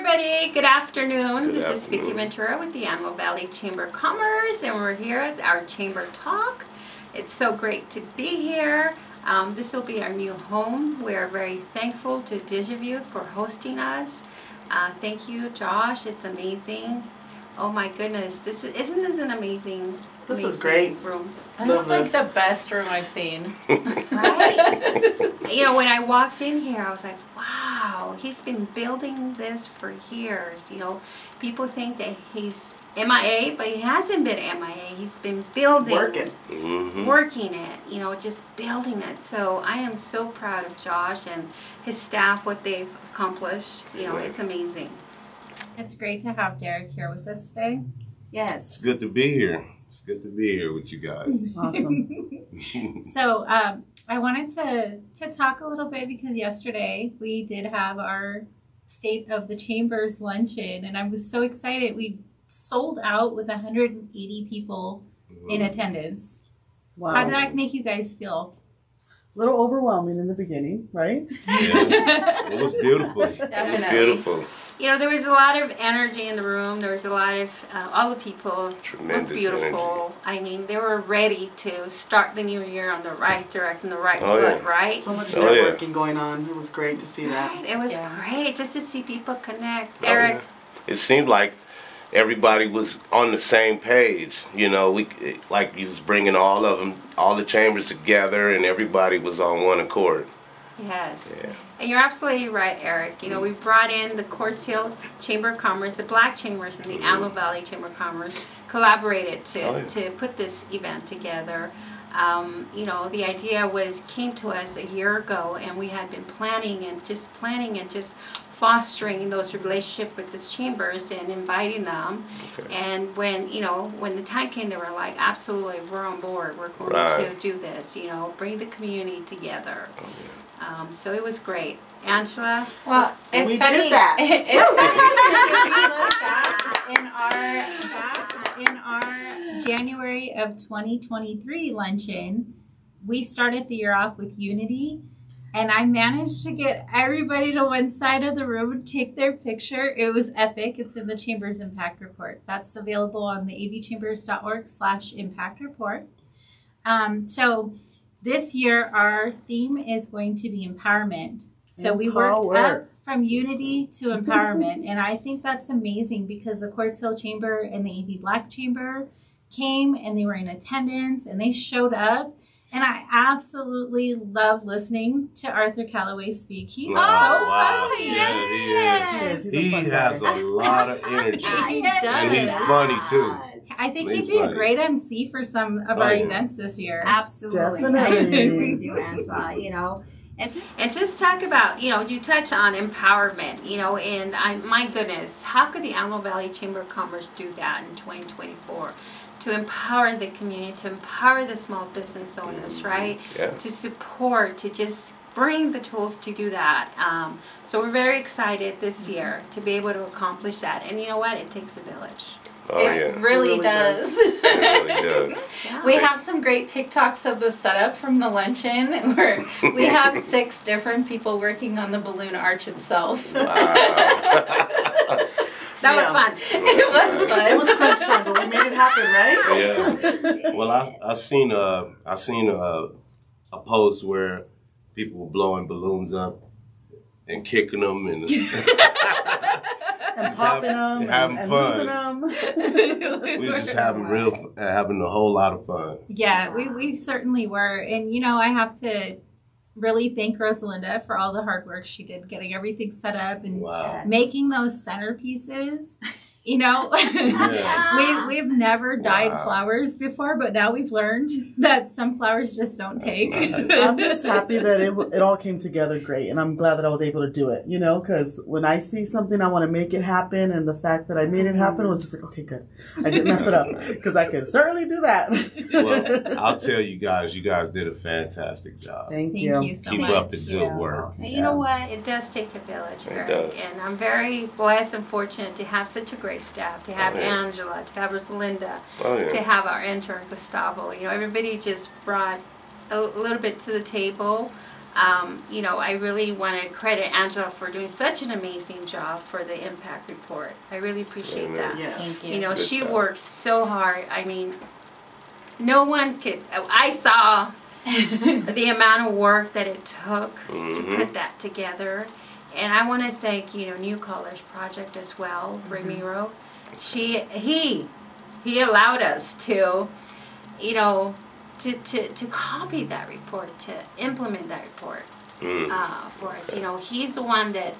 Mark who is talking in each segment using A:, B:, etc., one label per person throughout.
A: everybody. Good afternoon. This is Vicki Ventura with the Antelope Valley Chamber of Commerce, and we're here at our Chamber Talk. It's so great to be here. This will be our new home. We are very thankful to Digivue for hosting us. Thank you, Josh. It's amazing. Oh my goodness, isn't this an amazing?
B: This is great
A: room.
C: This is like the best room I've seen.
A: Right? You know, when I walked in here, I was like, wow, he's been building this for years. You know, people think that he's MIA, but he hasn't been MIA. He's been building, working it, you know, just building it. So I am so proud of Josh and his staff, what they've accomplished. You know, it's amazing.
D: It's great to have Derek here with us today.
A: Yes.
E: It's good to be here. It's good to be here with you guys.
B: Awesome.
D: So I wanted to talk a little bit because yesterday we did have our State of the Chambers luncheon, and I was so excited. We sold out with 180 people in attendance.
B: Wow.
D: How did that make you guys feel?
B: A little overwhelming in the beginning, right?
E: Yeah, it was beautiful.
A: Definitely.
E: It was beautiful.
A: You know, there was a lot of energy in the room. There was a lot of, all the people looked beautiful.
E: Energy.
A: I mean, they were ready to start the new year on the right direction, the right foot, right?
B: So much networking going on. It was great to see that.
A: Right. It was great just to see people connect. Derek.
E: It seemed like everybody was on the same page. You know, like you was bringing all of them, all the chambers together, and everybody was on one accord.
A: Yes.
E: Yeah.
A: And you're absolutely right, Eric. You know, we brought in the Quartz Hill Chamber of Commerce, the Black Chambers, and the Antelope Valley Chamber of Commerce collaborated to put this event together. You know, the idea came to us a year ago, and we had been planning and just fostering those relationships with these chambers and inviting them. Okay. And when the time came, they were like, absolutely, we're on board. We're going to do this. You know, bring the community together. Oh, yeah. So it was great. Angela?
D: Well, it's funny.
B: Did that.
D: We look back in our January of 2023 luncheon, we started the year off with unity, and I managed to get everybody to one side of the room and take their picture. It was epic. It's in the Chamber's Impact Report. That's available on the avchambers.org/impact report. So this year, our theme is going to be empowerment. So we worked up from unity to empowerment. And I think that's amazing because the Quartz Hill Chamber and the AV Black Chamber came and they were in attendance and they showed up. And I absolutely love listening to Arthur Calloway speak. He's so funny.
E: Yeah, he is. He has a lot of energy.
D: He does.
E: And he's funny, too.
D: I think he'd be a great MC for some of our events this year.
A: Absolutely.
B: Definitely.
A: I agree with you, Angela. You know, and just talk about, you know, you touch on empowerment, you know, and my goodness, how could the Antelope Valley Chamber of Commerce do that in 2024? To empower the community, to empower the small business owners, right?
E: Yeah.
A: To support, to just bring the tools to do that. So we're very excited this year to be able to accomplish that. And you know what? It takes a village.
E: Oh,
C: It really does.
E: It really does.
A: Yeah.
C: We have some great TikToks of the setup from the luncheon where we have 6 different people working on the balloon arch itself.
E: Wow.
A: That was fun.
C: It was fun.
B: It was crunch time, but we made it happen, right?
E: Yeah. Well, I seen a post where people were blowing balloons up and kicking them and
B: popping them and losing them.
E: We were just having a whole lot of fun.
D: Yeah, we certainly were. And, you know, I have to really thank Rosalinda for all the hard work she did getting everything set up and making those centerpieces. You know, we've never dyed flowers before, but now we've learned that some flowers just don't take.
B: I'm just happy that it all came together great, and I'm glad that I was able to do it, you know, because when I see something, I want to make it happen, and the fact that I made it happen was just like, okay, good. I didn't mess it up, because I could certainly do that.
E: Well, I'll tell you guys did a fantastic job.
B: Thank you.
D: You so
E: Keep
D: much.
E: up the good work.
A: And you know what? It does take a village, Eric. And I'm very blessed and fortunate to have such a great staff, to have Angela, to have Rosalinda, to have our intern Gustavo. You know, everybody just brought a little bit to the table. You know, I really want to credit Angela for doing such an amazing job for the impact report. I really appreciate that.
B: Yes.
D: Thank you.
A: You know,
E: Good
A: she
E: job.
A: works so hard. I mean, no one could. I saw the amount of work that it took to put that together, and I want to thank, you know, New Colors Project as well, Ramiro. He allowed us to, you know, to copy that report, to implement that report for us. You know, he's the one that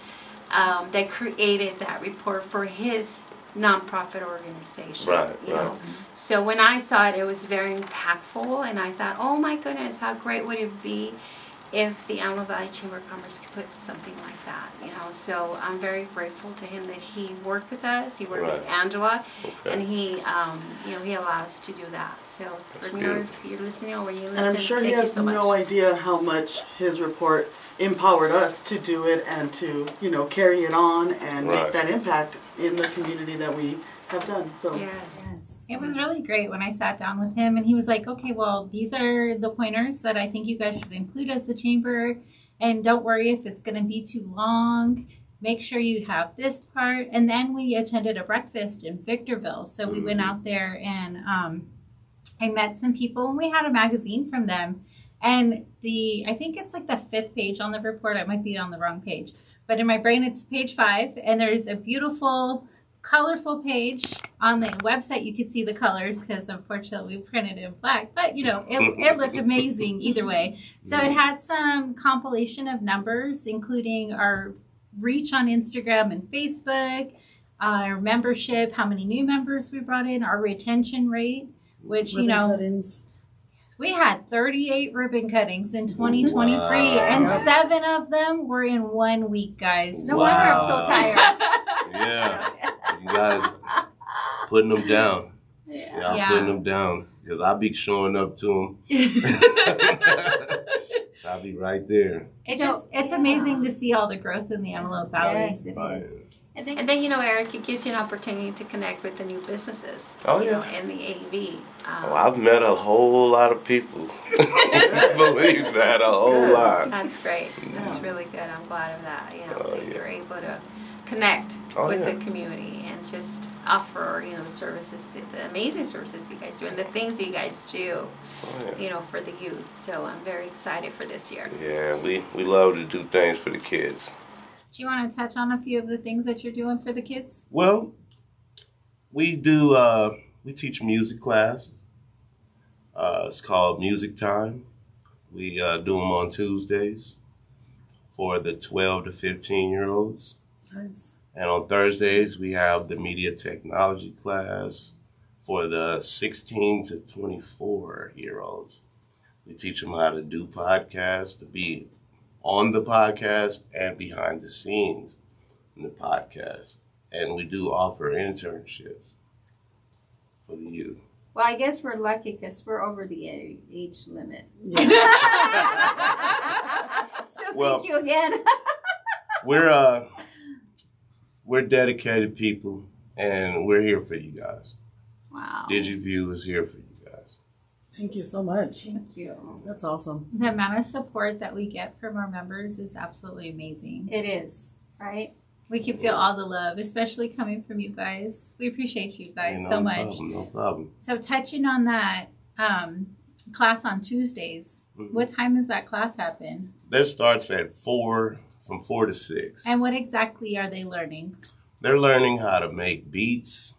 A: that created that report for his nonprofit organization.
E: Right,
A: you
E: right.
A: know. So when I saw it, it was very impactful, and I thought, oh my goodness, how great would it be if the Antelope Valley Chamber of Commerce could put something like that, you know. So I'm very grateful to him that he worked with us, he worked with
E: Right.
A: Angela,
E: Okay.
A: and he, you know, he allowed us to do that. So, Ramiro, if you're listening or you listen,
B: And I'm sure
A: thank
B: he
A: you
B: has
A: so much.
B: no idea how much his report empowered us to do it and to, you know, carry it on and
E: Right.
B: make that impact in the community that we have done. So
A: Yes.
D: It was really great when I sat down with him and he was like, okay, well, these are the pointers that I think you guys should include as the chamber. And don't worry if it's going to be too long. Make sure you have this part. And then we attended a breakfast in Victorville. So we went out there and I met some people and we had a magazine from them. And I think it's like the 5th page on the report. I might be on the wrong page. But in my brain, it's page 5. And there's a beautiful, colorful page on the website. You could see the colors because unfortunately we printed it in black, but you know, it looked amazing either way. So it had some compilation of numbers, including our reach on Instagram and Facebook, our membership, how many new members we brought in, our retention rate, which, you know,
B: cuttings.
D: we had 38 ribbon cuttings in 2023 and
B: Wow.
D: 7 of them were in 1 week, guys.
A: No wonder I'm so tired.
E: Yeah. You guys putting them down. Yeah, I'm
D: Yeah.
E: putting them down because I'll be showing up to them. I'll be right there.
D: It's amazing to see all the growth in the Antelope Valley.
A: Yes, it
E: Right.
A: is. And then, you know, Eric, it gives you an opportunity to connect with the new businesses.
E: Oh,
A: you
E: yeah.
A: know, in the AV.
E: Oh, I've met a whole lot of people. Believe that, a whole lot.
A: That's great. That's really good. I'm glad of that. You know,
E: Oh,
A: that
E: yeah.
A: you're able to connect
E: Oh,
A: with
E: yeah.
A: the community and just offer, you know, the services, the amazing services you guys do, and the things that you guys do,
E: Oh, yeah.
A: you know, for the youth. So I'm very excited for this year.
E: Yeah, we love to do things for the kids.
D: Do you want to touch on a few of the things that you're doing for the kids?
E: Well, we do, we teach music classes. It's called Music Time. We do them on Tuesdays for the 12 to 15-year-olds.
B: Nice.
E: And on Thursdays, we have the media technology class for the 16 to 24-year-olds. We teach them how to do podcasts, to be on the podcast and behind the scenes in the podcast. And we do offer internships for the youth.
A: Well, I guess we're lucky because we're over the age limit.
B: Yeah.
A: So
E: Well,
A: thank you again.
E: We're dedicated people, and we're here for you guys.
A: Wow.
E: Digivue is here for you guys.
B: Thank you so much.
A: Thank you.
B: That's awesome.
D: The amount of support that we get from our members is absolutely amazing.
A: It is, right?
D: We can feel all the love, especially coming from you guys. We appreciate you guys
E: Hey,
D: so
E: no
D: much.
E: problem, no problem.
D: So touching on that class on Tuesdays, what time does that class happen?
E: That starts at 4, from 4 to 6.
D: And what exactly are they learning?
E: They're learning how to make beats.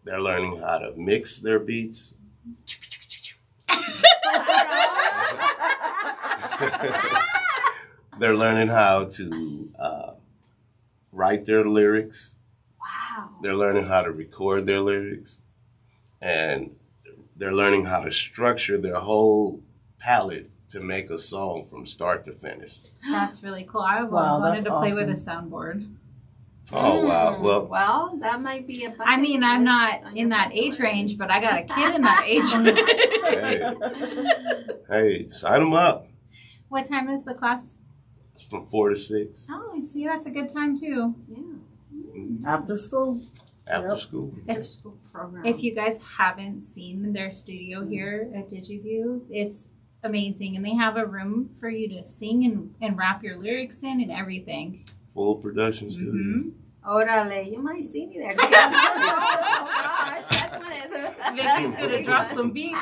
E: They're learning how to mix their beats. They're learning how to write their lyrics.
A: Wow.
E: They're learning how to record their lyrics. And they're learning how to structure their whole palette to make a song from start to finish.
D: That's really cool. I
B: Wow,
D: wanted
B: that's
D: to play with a
B: awesome.
D: soundboard.
E: Oh, wow.
A: Well, that might be a bucket
D: I mean, I'm
A: list
D: not
A: on
D: in
A: your
D: that
A: bucket
D: age
A: list.
D: range, but I got a kid in that age range.
E: Hey, sign them up.
D: What time is the class?
E: It's from 4 to 6
D: Oh, see, that's a good time too.
B: After school.
E: after
B: Yep.
E: school.
A: School program.
D: If you guys haven't seen their studio here at Digivue, it's amazing. And they have a room for you to sing and rap your lyrics in and everything.
E: Full production studio.
D: Mm-hmm.
A: Orale, you might see me there. Oh gosh, that's one of the.
D: Vicky's gonna drop some beats.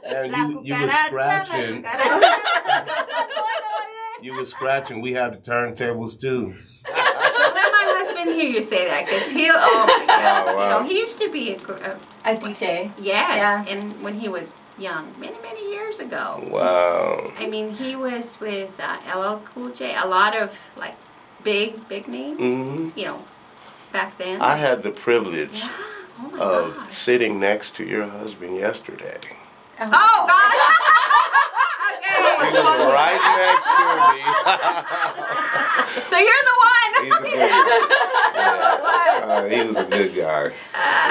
E: And you were scratching. You were scratching. We have the turntables too.
A: Don't let my husband hear you say that, because he'll. Oh my God!
E: Oh, wow.
A: You know, he used to be
C: A DJ.
A: yes,
C: Yeah.
A: and when he was young, many years ago.
E: Wow.
A: I mean, he was with LL Cool J. A lot of like big names.
E: Mm-hmm.
A: You know, back then.
E: I had the privilege
A: Yeah. Oh my
E: of
A: gosh.
E: sitting next to your husband yesterday.
A: Oh God.
E: He was right next to me.
A: So you're the one.
E: He's a good guy. He was a good guy.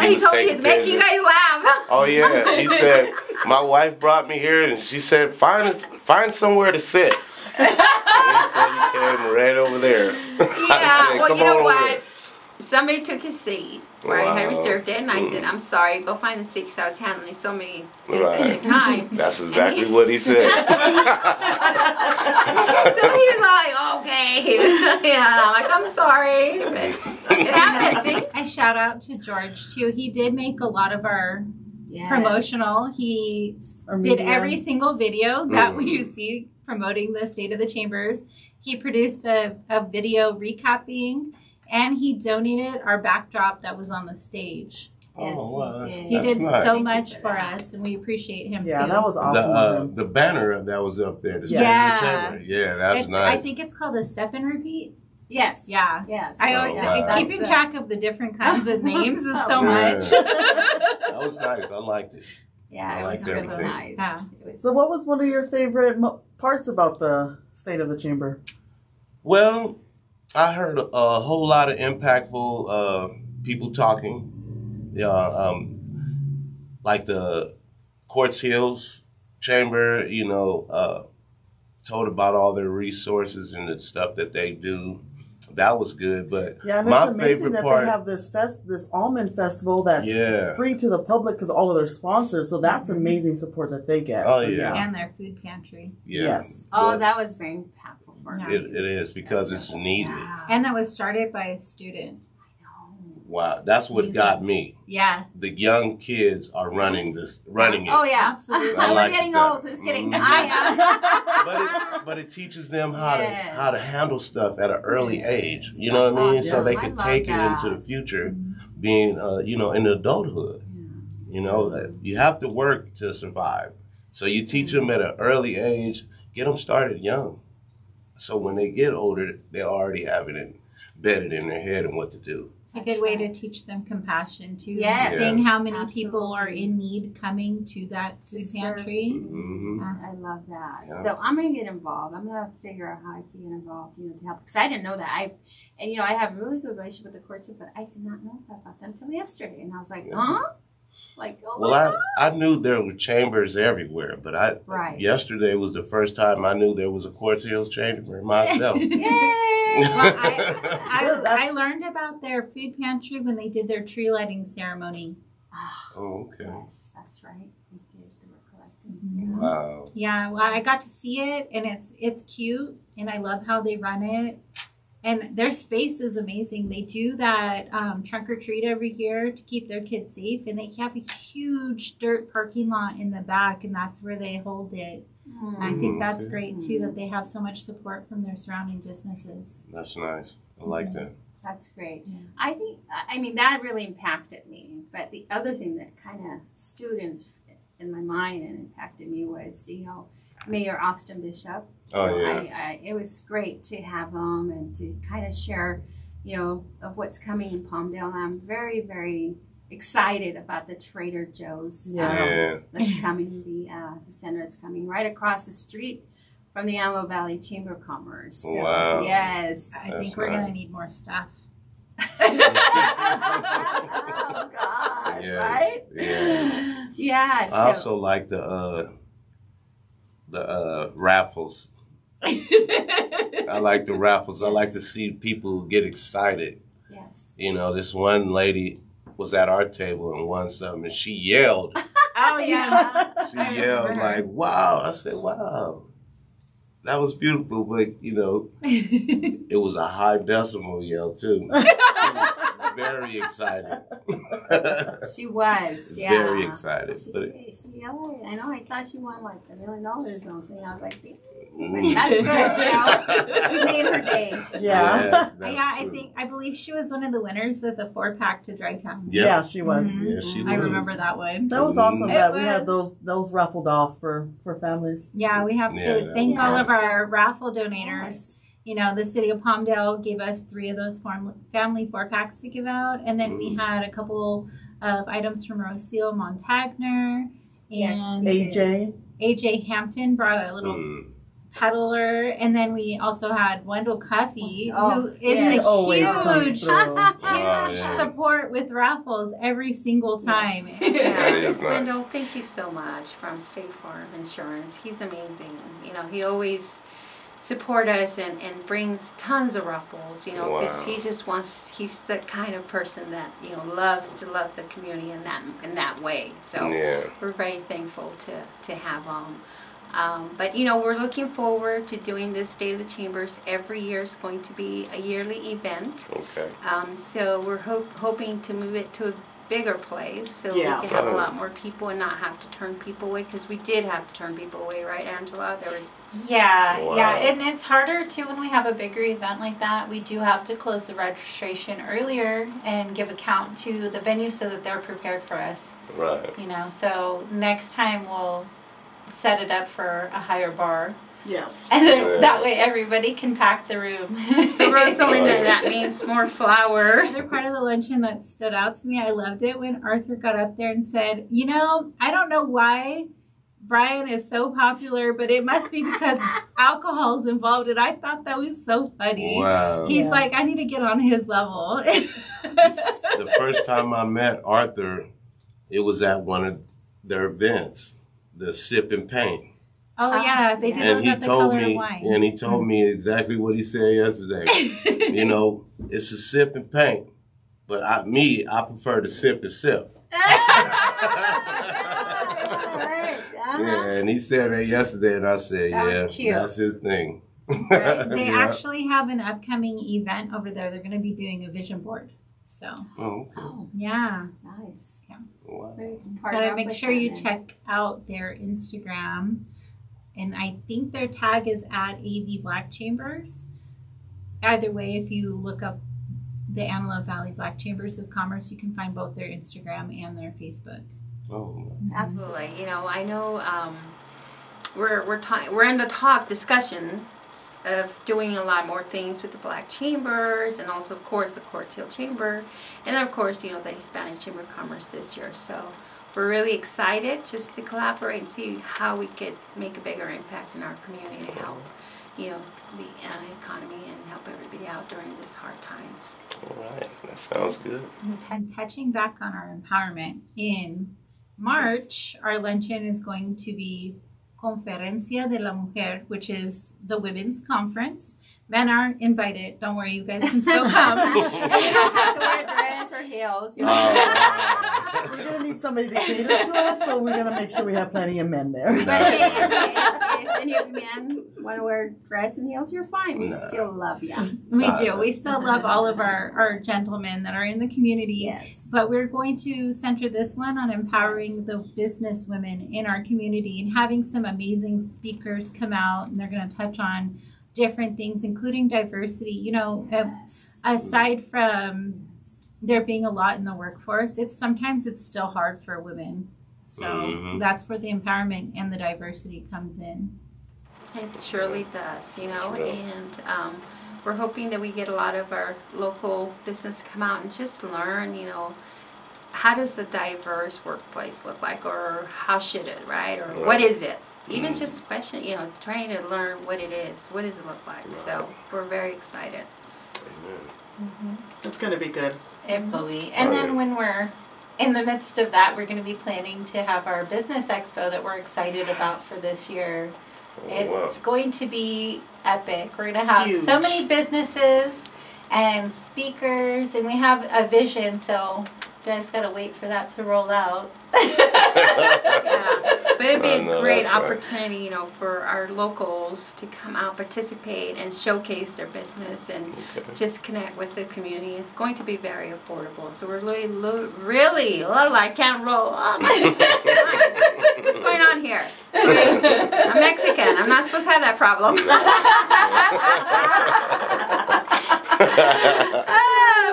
A: He
E: was
A: told me
E: taking
A: he's making you guys laugh.
E: Oh yeah, he said, my wife brought me here and she said, find somewhere to sit. And he said he came right over there.
A: Yeah,
E: Said,
A: well,
E: "Come
A: you know
E: on over
A: what?
E: there."
A: Somebody took his seat where I had
E: Wow.
A: reserved it, and I said, I'm sorry, go find a seat, because I was handling so many things at the
E: Right.
A: same time.
E: That's exactly what he said.
A: So he was like, okay. Yeah, I'm like, I'm sorry. But it happens. See?
D: I shout out to George too. He did make a lot of our promotional. He did every single video that you see promoting the State of the Chambers. He produced a video recapping, and he donated our backdrop that was on the stage.
A: Yes,
E: Oh, wow,
A: he
D: He did
E: nice.
D: so much for us, and we appreciate him
B: Yeah,
D: too.
B: that was awesome of him.
E: The banner that was up there. The State of the
D: Yeah.
E: Chamber. Yeah, that's
D: It's,
E: nice.
D: I think it's called a step and repeat.
C: Yes.
D: Yeah.
C: Yes.
D: I
E: Oh,
D: always,
E: wow.
D: keeping
C: That's
D: track of the different kinds of names is so
E: Yeah.
D: much.
E: That was nice. I liked it.
C: Yeah,
E: I
C: it was
E: liked
C: really
E: everything.
C: nice.
D: Yeah.
C: It was,
B: So what was one of your favorite parts about the State of the Chamber?
E: Well, I heard a whole lot of impactful people talking. Like the Quartz Hills Chamber, told about all their resources and the stuff that they do. That was good, but
B: Yeah, and
E: my
B: it's amazing
E: favorite
B: that
E: part,
B: they have this almond festival that's free to the public because all of their sponsors. So that's amazing support that they get.
E: Oh,
B: So,
E: yeah.
D: And their food pantry.
B: Yes.
C: oh,
E: but
C: that was very impactful for me.
E: it is because it's needed.
D: And it was started by a student.
E: Wow, that's what got me.
D: Yeah.
E: The young kids are running it.
C: Oh yeah,
D: Absolutely.
E: I
C: We're
E: like
C: getting
E: that.
C: old. Just kidding.
E: Mhm.
C: I am.
E: But it teaches them how
C: Yes.
E: to handle stuff at an early age. You know what I mean?
C: That's
E: So
C: awesome.
E: they
C: I
E: can
C: love
E: take
C: that.
E: it into the future, being in adulthood. You have to work to survive. So you teach them at an early age, get them started young. So when they get older, they already have it embedded in their head and what to do.
D: It's a good way to teach them compassion too.
C: Yes.
D: Seeing how many
C: Absolutely.
D: people are in need coming to that food pantry.
E: Mm-hmm.
C: I love that.
E: Yeah.
C: So I'm gonna get involved. I'm gonna figure out how I can get involved, to help. Because I didn't know that. I have a really good relationship with the courts, but I did not know about them until yesterday. And I was like, huh? Like, oh my
E: Well,
C: God.
E: I knew there were chambers everywhere, but
C: Right.
E: yesterday was the first time I knew there was a Quartz Hills chamber myself.
C: Yay!
D: Well, I learned about their food pantry when they did their tree lighting ceremony.
E: Oh, okay.
C: Yes, that's right. We did. They were collecting.
D: Mhm.
E: Wow.
D: Yeah, well, I got to see it, and it's cute, and I love how they run it. And their space is amazing. They do that trunk or treat every year to keep their kids safe, and they have a huge dirt parking lot in the back, and that's where they hold it. And I think that's
E: Okay.
D: great too, that they have so much support from their surrounding businesses.
E: That's nice. I like that.
C: That's great.
D: Yeah.
C: I think, that really impacted me. But the other thing that kind of stood in my mind and impacted me was, Mayor Austin Bishop.
E: Oh, yeah.
C: It was great to have him and to kind of share, of what's coming in Palmdale. And I'm very, very excited about the Trader Joe's
E: Yeah.
C: that's coming, the center that's coming right across the street from the Antelope Valley Chamber of Commerce. So,
E: Wow.
C: Yes.
D: I
E: That's
D: think we're going
E: nice.
D: to need more staff.
C: Oh God!
E: Yes,
C: Right?
E: yes.
C: Yeah.
E: I also like the raffles. I like the raffles. I like to see people get excited.
C: Yes.
E: This one lady was at our table and won something, and she yelled.
D: Oh, yeah.
E: She yelled like, "Wow!" I said, "Wow, that was beautiful," but you know, it was a high decimal yell too. Very excited.
C: She was, yeah.
E: Very excited.
C: She yelled. I know. I thought she won like $1 million or something. I was like, that's good. You made her day.
B: Yeah.
D: I believe she was one of the winners of the 4-pack to Dry Town.
E: Yep.
B: Yeah, she was.
E: Mm-hmm. Yeah, she was.
D: I remember that one.
B: That was awesome that we had those raffled off for families.
D: Yeah, we have to thank all of our raffle donators.
C: Yes.
D: You know, the city of Palmdale gave us 3 of those family 4-packs to give out. And then we had a couple of items from Rocio Montagner. And AJ Hampton brought a little peddler. And then we also had Wendell Cuffey, who is a huge support with raffles every single time.
A: Yes. Wendell, thank you so much from State Farm Insurance. He's amazing. You know, he always support us and brings tons of raffles, you know, because he just wants, he's the kind of person that, you know, loves to love the community in that way. So we're very thankful to have but you know, we're looking forward to doing this Day of the Chambers. Every year is going to be a yearly event. Okay. So we're hoping to move it to a bigger place so we can have a lot more people and not have to turn people away, because we did have to turn people away, right, Angela? There was
D: and it's harder too when we have a bigger event like that. We do have to close the registration earlier and give account to the venue so that they're prepared for us.
E: Right.
D: You know, so next time we'll set it up for a higher bar.
B: Yes.
D: And then that way everybody can pack the room.
A: So Rosalinda, that means more flowers.
D: Another part of the luncheon that stood out to me, I loved it when Arthur got up there and said, you know, I don't know why Brian is so popular, but it must be because alcohol is involved. And I thought that was so funny.
E: Wow.
D: He's like, I need to get on his level.
E: The first time I met Arthur, it was at one of their events, the Sip and Paint.
D: Oh yeah, they did those at the Color of Wine.
E: And he told me exactly what he said yesterday. You know, it's a sip and paint, but I prefer to sip and sip. Yeah, and he said that yesterday, and I said, that's his thing.
D: They actually have an upcoming event over there. They're going to be doing a vision board. So, yeah,
C: nice.
D: Yeah.
E: Wow.
D: Gotta make sure you check out their Instagram. And I think their tag is at AV Black Chambers. Either way, if you look up the Antelope Valley Black Chambers of Commerce, you can find both their Instagram and their Facebook.
E: Oh,
A: absolutely. You know, I know we're in the discussion of doing a lot more things with the Black Chambers, and also, of course, the Quartz Hill Chamber, and then, of course, you know, the Hispanic Chamber of Commerce this year. So we're really excited just to collaborate and see how we could make a bigger impact in our community to help, you know, the economy and help everybody out during these hard times.
E: All right, that sounds good.
D: And touching back on our empowerment, in March, our luncheon is going to be Conferencia de la Mujer, which is the women's conference. Men are invited. Don't worry, you guys can still come.
C: You don't have to wear a dress or heels.
B: We're going to need somebody to cater to us, so we're going to make sure we have plenty of men there.
C: But if any of you men want to wear dress and heels, you're fine. We still love you.
D: We do. We still love all of our gentlemen that are in the community.
C: Yes.
D: But we're going to center this one on empowering the business women in our community and having some amazing speakers come out, and they're going to touch on different things, including diversity. You know, aside from there being a lot in the workforce, sometimes it's still hard for women. So that's where the empowerment and the diversity comes in.
A: It surely does, you know, and we're hoping that we get a lot of our local business come out and just learn, you know, how does a diverse workplace look like, or how should it, right? Or what is it? Even just a question, you know, trying to learn what it is. What does it look like? Right. So we're very excited.
E: Amen.
B: It's going to be good.
D: It will be. And then when we're in the midst of that, we're going to be planning to have our business expo that we're excited about for this year. It's going to be epic. We're going to have so many businesses and speakers, and we have a vision. So guys got to wait for that to roll out.
A: Yeah, but it'd be a great
E: right.
A: opportunity, you know, for our locals to come out, participate, and showcase their business and just connect with the community. It's going to be very affordable. So we're really, I can't roll. Oh my God. What's going on here? I'm Mexican. I'm not supposed to have that problem.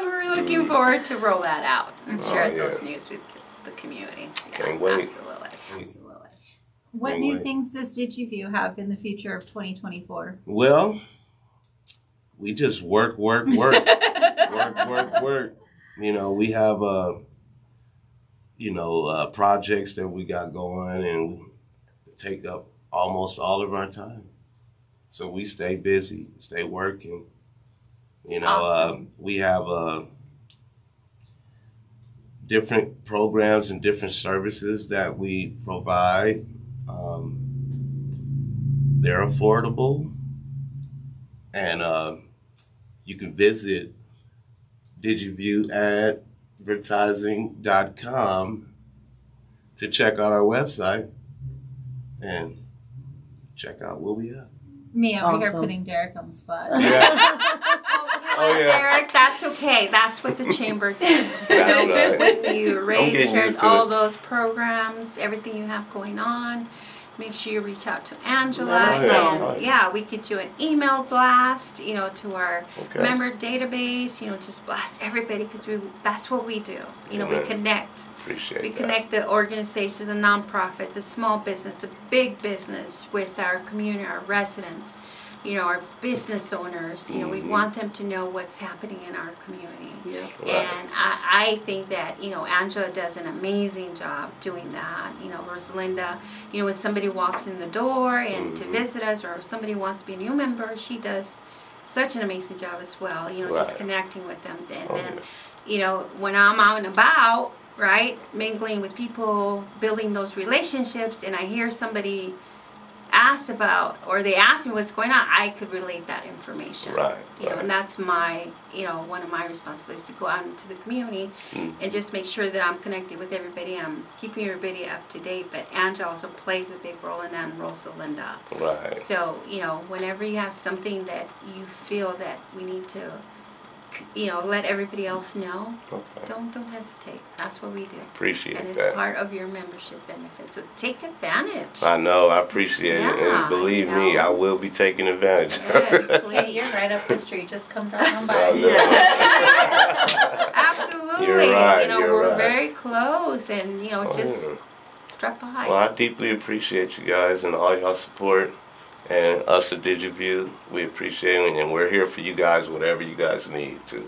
A: We're looking forward to roll that out and share those news with the community.
E: Can't wait.
A: Absolutely.
D: What new things does Digivue have in the future of 2024?
E: Well, we just work. work. You know, we have projects that we got going, and we take up almost all of our time. So we stay busy, stay working. You know, awesome. We have different programs and different services that we provide. They're affordable, and you can visit Digivue Advertising.com to check out our website and check out what we have.
D: Me over here putting Derek on the spot.
E: Yeah.
A: Derek, that's okay. That's what the chamber does.
E: That's right.
A: When you shares all those programs, everything you have going on. Make sure you reach out to Angela. And we could do an email blast, you know, to our member database. You know, just blast everybody because that's what we do. You know, we connect. We connect the organizations, the nonprofits, the small business, the big business with our community, our residents. You know, our business owners, you know, we want them to know what's happening in our community. And I think that, you know, Angela does an amazing job doing that. You know, Rosalinda, you know, when somebody walks in the door and to visit us, or somebody wants to be a new member, she does such an amazing job as well, you know, just connecting with them. And then, you know, when I'm out and about, right, mingling with people, building those relationships, and I hear somebody asked about, or they ask me what's going on, I could relate that information. You know, and that's my, you know, one of my responsibilities, to go out into the community and just make sure that I'm connected with everybody. I'm keeping everybody up to date. But Angela also plays a big role in that, and Rosalinda. So, you know, whenever you have something that you feel that we need to, you know, let everybody else know, don't hesitate. That's what we do.
E: Appreciate that.
A: And it's part of your membership benefit. So take advantage.
E: I know. I appreciate it. And believe me, I will be taking advantage.
A: Yes, please.
D: You're right up the street. Just come on by.
A: Absolutely.
E: You're right.
A: You know, we're very close, and, you know, just drop by.
E: Well, I deeply appreciate you guys and all y'all support. And us at Digivue, we appreciate it, and we're here for you guys, whatever you guys need to.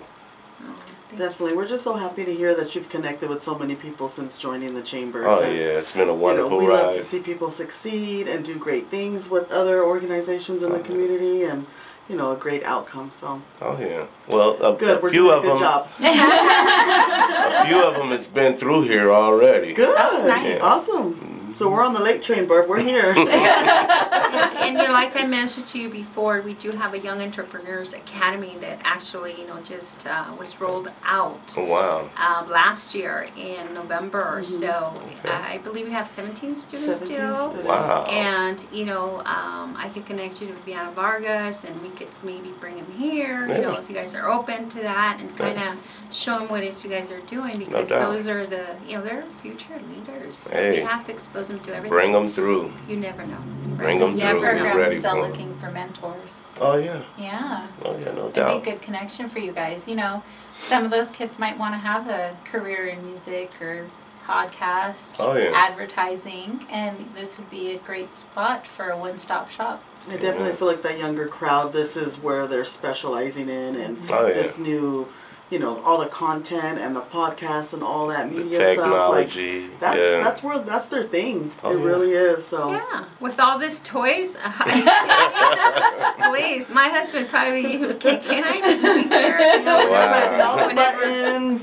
B: Definitely. We're just so happy to hear that you've connected with so many people since joining the chamber.
E: Oh, yeah. It's been a wonderful ride.
B: We love to see people succeed and do great things with other organizations in the community, and, you know, a great outcome. So.
E: Oh, yeah. Well, a
B: few of them. Job.
E: A few of them has been through here already.
B: Good. Oh, nice. Yeah. Awesome. So we're on the lake train, Barb. We're here.
A: And, you know, like I mentioned to you before, we do have a Young Entrepreneurs Academy that actually, you know, just was rolled out.
E: Oh, wow.
A: Last year in November. So I believe we have 17 students still.
E: Wow.
A: And, you know, I could connect you to Viviana Vargas, and we could maybe bring him here, you know, if you guys are open to that, and kind of show them what it is you guys are doing, because those are the, you know, they're future leaders. So we have to expose them to everything.
E: Bring them through.
A: You never know.
E: Bring them through.
D: The program's still looking for mentors.
E: Oh, yeah.
D: Yeah.
E: Oh, yeah, no doubt.
D: It'd be a good connection for you guys. You know, some of those kids might want to have a career in music or podcast, advertising, and this would be a great spot for a one-stop shop.
B: I definitely feel like that younger crowd, this is where they're specializing in, and this new, you know, all the content and the podcasts and all that media
E: technology,
B: stuff. Like, that's their thing. It really is. So
A: with all these toys, please, my husband probably, can I just be here? You know,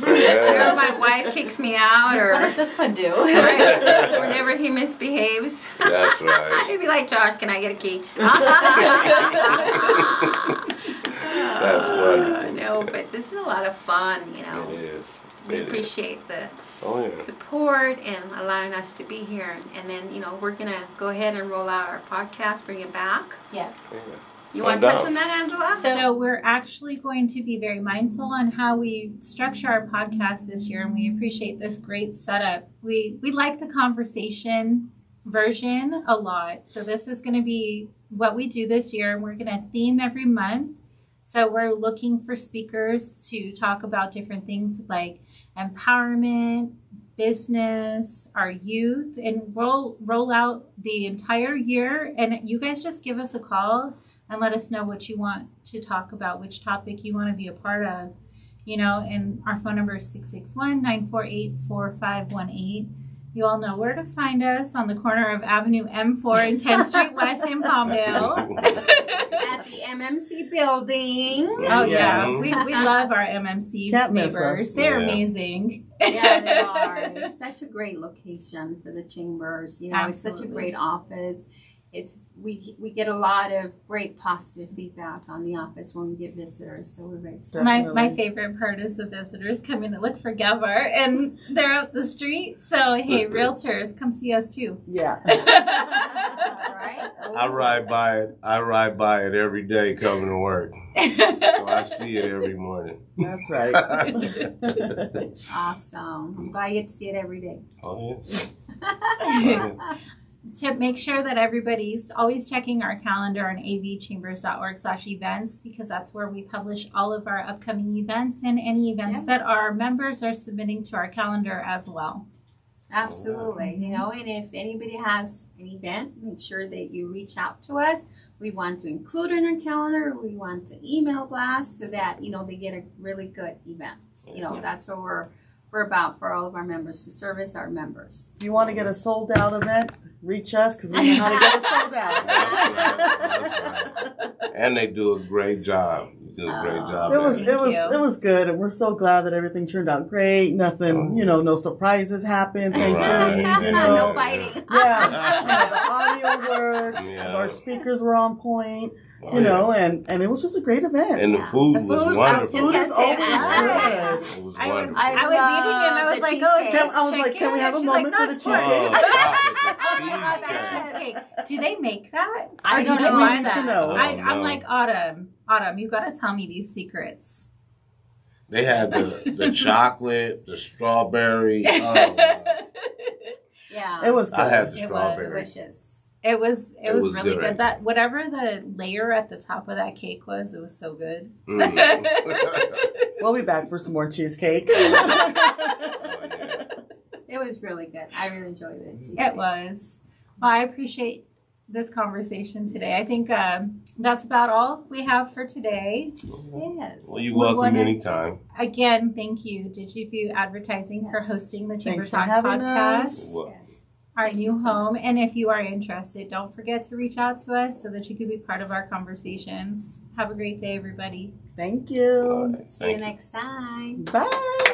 A: whenever my wife kicks me out, or
D: what does this one do?
A: Whenever he misbehaves.
E: That's right.
A: He'd be like, Josh, can I get a key?
E: That's wonderful.
A: No, but this is a lot of fun, you know.
E: It is.
A: We appreciate the support and allowing us to be here. And then, you know, we're going to go ahead and roll out our podcast, bring it back.
D: Yeah.
A: You want to touch on that, Angela?
D: So we're actually going to be very mindful on how we structure our podcast this year, and we appreciate this great setup. We like the conversation version a lot. So this is going to be what we do this year, and we're going to theme every month. So we're looking for speakers to talk about different things like empowerment, business, our youth, and we'll roll out the entire year. And you guys just give us a call and let us know what you want to talk about, which topic you want to be a part of, you know, and our phone number is 661-948-4518. You all know where to find us on the corner of Avenue M4 and 10th Street West in Palmdale.
C: At the MMC building.
D: Oh, yeah. We love our MMC
B: Can't miss
D: neighbors.
B: us.
D: They're amazing.
C: Yeah, they are. It's such a great location for the Chambers. You know,
D: Absolutely.
C: It's such a great office. We get a lot of great positive feedback on the office when we get visitors, so we're very excited.
D: My favorite part is the visitors coming to look for Gavar, and they're out the street. So, hey, realtors, come see us too.
B: Yeah.
C: Right?
E: I ride by it every day coming to work. So I see it every morning.
B: That's right.
C: Awesome. I'm glad you get to see it every day.
E: Oh,
C: Yeah.
D: To make sure that everybody's always checking our calendar on avchambers.org/events, because that's where we publish all of our upcoming events and any events that our members are submitting to our calendar as well.
C: Absolutely. You know, and if anybody has an event, make sure that you reach out to us. We want to include it in our calendar. We want to email blast so that, you know, they get a really good event. You know, that's what we're about for all of our members, to service our members.
B: If you want to get a sold out event, reach us because we know how to get it sold out.
E: That's right. And they do a great job. You do a great job.
B: It was good, and we're so glad that everything turned out great. Nothing, you know, no surprises happened. Thankfully, you know,
C: No fighting.
B: Yeah, you know, the audio worked. Our speakers were on point. You know, and it was just a great event.
E: And the food was wonderful.
B: Food is always good.
E: It was
D: I was
E: wonderful.
D: eating and I was like,
B: can we have a moment for the cheesecake?
E: Oh, stop it. The cheesecake.
D: Do they make that?
C: I
D: Or
C: don't
D: do they
C: know.
D: buy
B: We need
D: that?
B: to know.
D: I'm like, Autumn, you got to tell me these secrets.
E: They had the chocolate, the strawberry. Oh,
C: Yeah.
B: It was good.
E: I had the
D: It was
E: strawberry.
C: delicious.
D: It was really
E: good.
D: good. That whatever the layer at the top of that cake was, it was so good.
B: We'll be back for some more cheesecake.
C: It was really good. I really enjoyed it.
D: It was. Well, I appreciate this conversation today. I think that's about all we have for today.
C: Yes.
E: Well, you're welcome anytime.
D: Again, thank you, Digivue Advertising, for hosting the
B: Thanks
D: ChamberTalk
B: for having
D: podcast.
B: us.
D: Our new home. And if you are interested, don't forget to reach out to us so that you can be part of our conversations. Have a great day, everybody.
B: Thank you.
C: See you next time.
B: Bye.